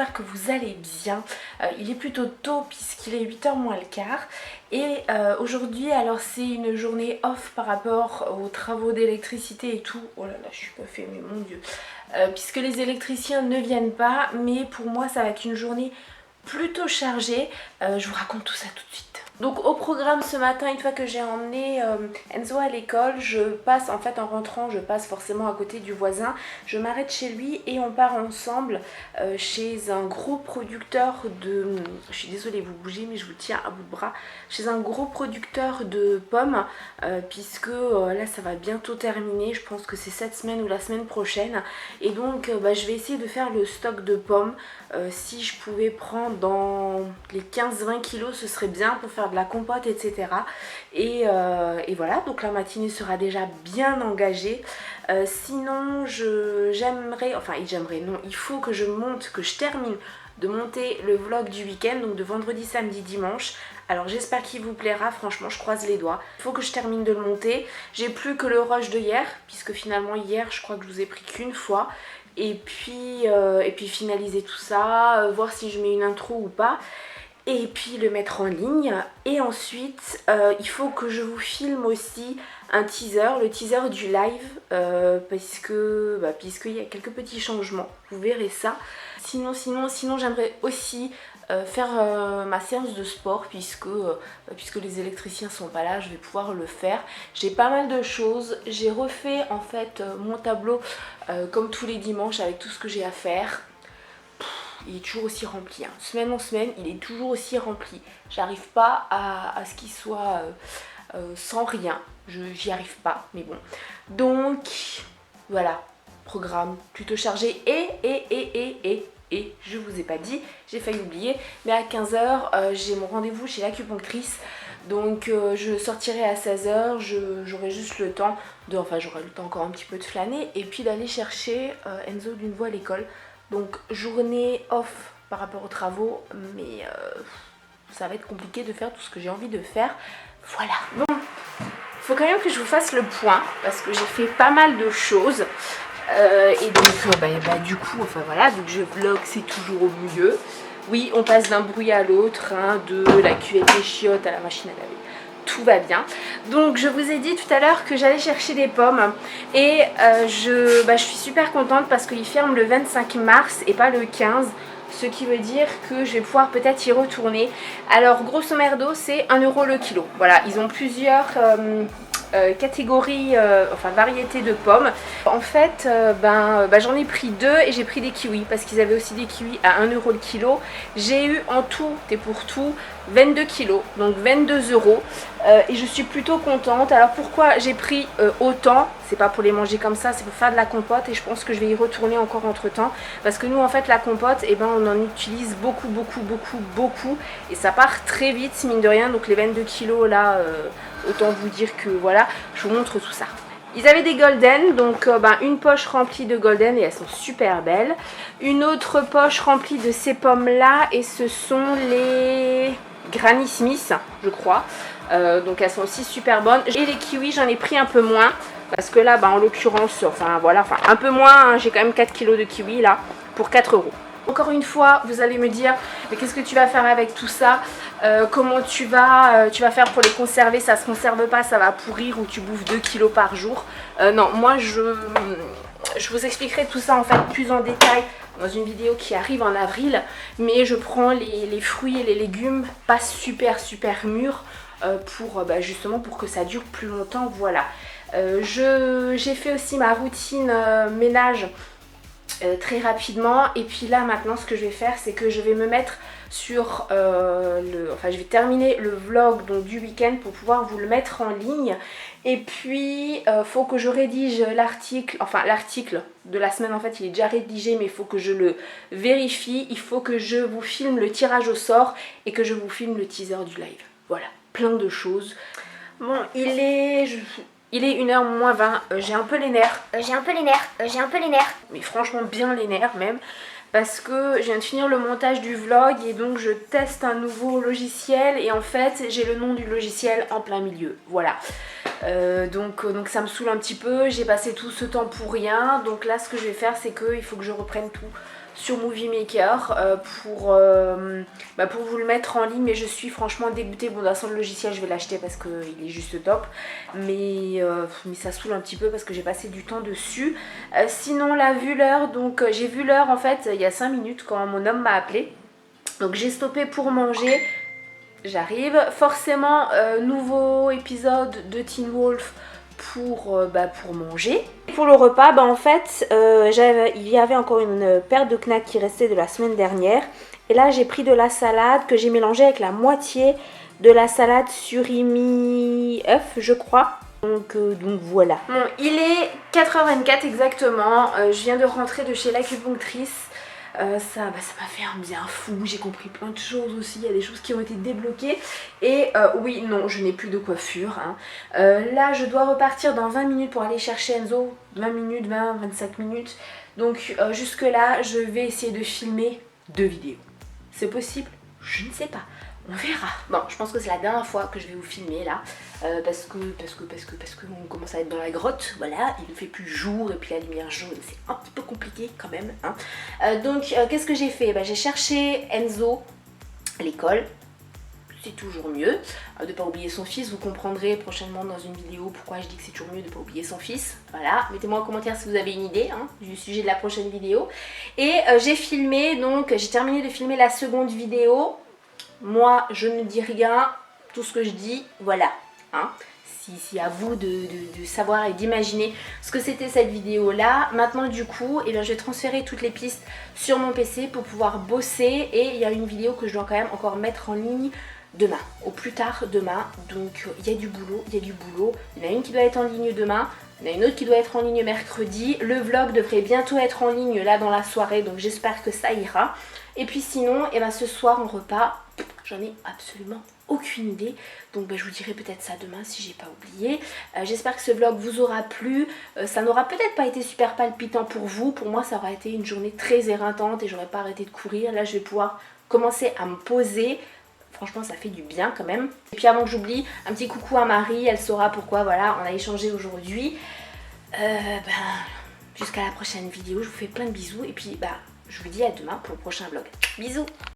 j'espère que vous allez bien. Il est plutôt tôt puisqu'il est 8h moins le quart. Et aujourd'hui, alors c'est une journée off par rapport aux travaux d'électricité et tout. Oh là là, je suis pas fait, mais mon Dieu. Puisque les électriciens ne viennent pas, mais pour moi ça va être une journée plutôt chargée. Je vous raconte tout ça tout de suite. Donc au programme ce matin, une fois que j'ai emmené Enzo à l'école, je passe, en fait en rentrant, je passe forcément à côté du voisin. Je m'arrête chez lui et on part ensemble chez un gros producteur de... Je suis désolée, vous bougez mais je vous tiens à bout de bras. Chez un gros producteur de pommes, puisque là ça va bientôt terminer. Je pense que c'est cette semaine ou la semaine prochaine. Et donc je vais essayer de faire le stock de pommes. Si je pouvais prendre dans les 15-20 kilos, ce serait bien pour faire de la compote, etc. Et voilà, donc la matinée sera déjà bien engagée. Sinon, non, il faut que je termine de monter le vlog du week-end, donc de vendredi, samedi, dimanche. Alors j'espère qu'il vous plaira, franchement je croise les doigts. Il faut que je termine de le monter. J'ai plus que le rush de hier, puisque finalement hier je crois que je vous ai pris qu'une fois. Et puis finaliser tout ça, voir si je mets une intro ou pas. Et puis le mettre en ligne. Et ensuite il faut que je vous filme aussi un teaser, le teaser du live, puisqu'il y a quelques petits changements, vous verrez ça. Sinon j'aimerais aussi faire ma séance de sport, puisque les électriciens sont pas là, je vais pouvoir le faire. J'ai pas mal de choses, j'ai refait en fait mon tableau comme tous les dimanches avec tout ce que j'ai à faire. Il est toujours aussi rempli, hein. Semaine en semaine, il est toujours aussi rempli. J'arrive pas à ce qu'il soit sans rien. J'y arrive pas, mais bon. Donc, voilà. Programme plutôt chargé. Et je vous ai pas dit, j'ai failli oublier. Mais à 15h, j'ai mon rendez-vous chez l'acupunctrice. Donc, je sortirai à 16h. J'aurai juste le temps j'aurai le temps encore un petit peu de flâner. Et puis d'aller chercher Enzo d'une voix à l'école. Donc journée off par rapport aux travaux, mais ça va être compliqué de faire tout ce que j'ai envie de faire. Voilà. Bon, il faut quand même que je vous fasse le point parce que j'ai fait pas mal de choses. Et donc du coup, donc je vlog, c'est toujours au mieux. Oui, on passe d'un bruit à l'autre, hein, de la cuvette des chiottes à la machine à laver. Tout va bien. Donc je vous ai dit tout à l'heure que j'allais chercher des pommes et je suis super contente parce qu'ils ferment le 25 mars et pas le 15, ce qui veut dire que je vais pouvoir peut-être y retourner. Alors grosso merdo c'est 1 € le kilo. Voilà, ils ont plusieurs catégories, variétés de pommes. En fait j'en ai pris 2 et j'ai pris des kiwis parce qu'ils avaient aussi des kiwis à 1 € le kilo. J'ai eu en tout et pour tout 22 kilos, donc 22 € et je suis plutôt contente. Alors pourquoi j'ai pris autant? C'est pas pour les manger comme ça, c'est pour faire de la compote et je pense que je vais y retourner encore entre temps parce que nous en fait la compote on en utilise beaucoup et ça part très vite mine de rien. Donc les 22 kilos là, autant vous dire que voilà, je vous montre tout ça. Ils avaient des golden, donc une poche remplie de golden et elles sont super belles. Une autre poche remplie de ces pommes là et ce sont les Granny Smith, je crois. Donc elles sont aussi super bonnes. Et les kiwis, j'en ai pris un peu moins parce que là, en l'occurrence, un peu moins, hein, j'ai quand même 4 kilos de kiwis là pour 4 €. Encore une fois, vous allez me dire, mais qu'est-ce que tu vas faire avec tout ça? Comment tu vas faire pour les conserver? Ça se conserve pas, ça va pourrir ou tu bouffes 2 kilos par jour. Non, moi je vous expliquerai tout ça en fait plus en détail dans une vidéo qui arrive en avril. Mais je prends les fruits et les légumes pas super mûrs justement pour que ça dure plus longtemps. Voilà. J'ai fait aussi ma routine ménage très rapidement et puis là maintenant ce que je vais faire c'est que je vais me mettre sur je vais terminer le vlog donc, du week-end pour pouvoir vous le mettre en ligne. Et puis faut que je rédige l'article, l'article de la semaine en fait il est déjà rédigé mais il faut que je le vérifie. Il faut que je vous filme le tirage au sort et que je vous filme le teaser du live. Voilà, plein de choses. Bon, il est 1h moins 20, j'ai un peu les nerfs. Mais franchement bien les nerfs même. Parce que je viens de finir le montage du vlog et donc je teste un nouveau logiciel. Et en fait j'ai le nom du logiciel en plein milieu. Voilà. Donc ça me saoule un petit peu. J'ai passé tout ce temps pour rien. Donc là ce que je vais faire c'est qu'il faut que je reprenne tout sur Movie Maker pour vous le mettre en ligne, mais je suis franchement dégoûtée. Bon, dans le logiciel je vais l'acheter parce qu'il est juste top, mais ça saoule un petit peu parce que j'ai passé du temps dessus. Sinon là, vu l'heure, donc j'ai vu l'heure en fait il y a 5 minutes quand mon homme m'a appelé, donc j'ai stoppé pour manger. J'arrive, forcément nouveau épisode de Teen Wolf pour manger. Pour le repas, en fait, il y avait encore une paire de knacks qui restait de la semaine dernière. Et là, j'ai pris de la salade que j'ai mélangée avec la moitié de la salade surimi œuf, je crois. Donc voilà. Bon, il est 4h24 exactement. Je viens de rentrer de chez l'acupunctrice. Ça m'a fait un bien fou, j'ai compris plein de choses aussi, il y a des choses qui ont été débloquées. Et oui, non, je n'ai plus de coiffure, hein. Là, je dois repartir dans 20 minutes pour aller chercher Enzo. 20 minutes, 25 minutes. Donc jusque là, je vais essayer de filmer 2 vidéos. C'est possible? Je ne sais pas. On verra. Bon, je pense que c'est la dernière fois que je vais vous filmer là, parce que on commence à être dans la grotte, voilà, il ne fait plus jour et puis la lumière jaune, c'est un petit peu compliqué quand même, hein. Donc qu'est-ce que j'ai fait? J'ai cherché Enzo à l'école. C'est toujours mieux de ne pas oublier son fils. Vous comprendrez prochainement dans une vidéo pourquoi je dis que c'est toujours mieux de ne pas oublier son fils. Voilà, mettez-moi en commentaire si vous avez une idée du sujet de la prochaine vidéo. Et j'ai filmé, donc j'ai terminé de filmer la seconde vidéo. Moi, je ne dis rien, tout ce que je dis, voilà. Si à vous de savoir et d'imaginer ce que c'était cette vidéo-là. Maintenant, du coup, je vais transférer toutes les pistes sur mon PC pour pouvoir bosser. Et il y a une vidéo que je dois quand même encore mettre en ligne demain, au plus tard demain. Donc, il y a du boulot, il y a du boulot. Il y en a une qui doit être en ligne demain. Il y en a une autre qui doit être en ligne mercredi. Le vlog devrait bientôt être en ligne là dans la soirée, donc j'espère que ça ira. Et puis sinon, ce soir en repas, j'en ai absolument aucune idée. Donc je vous dirai peut-être ça demain si j'ai pas oublié. J'espère que ce vlog vous aura plu. Ça n'aura peut-être pas été super palpitant pour vous. Pour moi, ça aura été une journée très éreintante et j'aurais pas arrêté de courir. Là, je vais pouvoir commencer à me poser. Franchement, ça fait du bien quand même. Et puis avant que j'oublie, un petit coucou à Marie. Elle saura pourquoi, voilà, on a échangé aujourd'hui. Jusqu'à la prochaine vidéo. Je vous fais plein de bisous. Et puis, je vous dis à demain pour le prochain vlog. Bisous!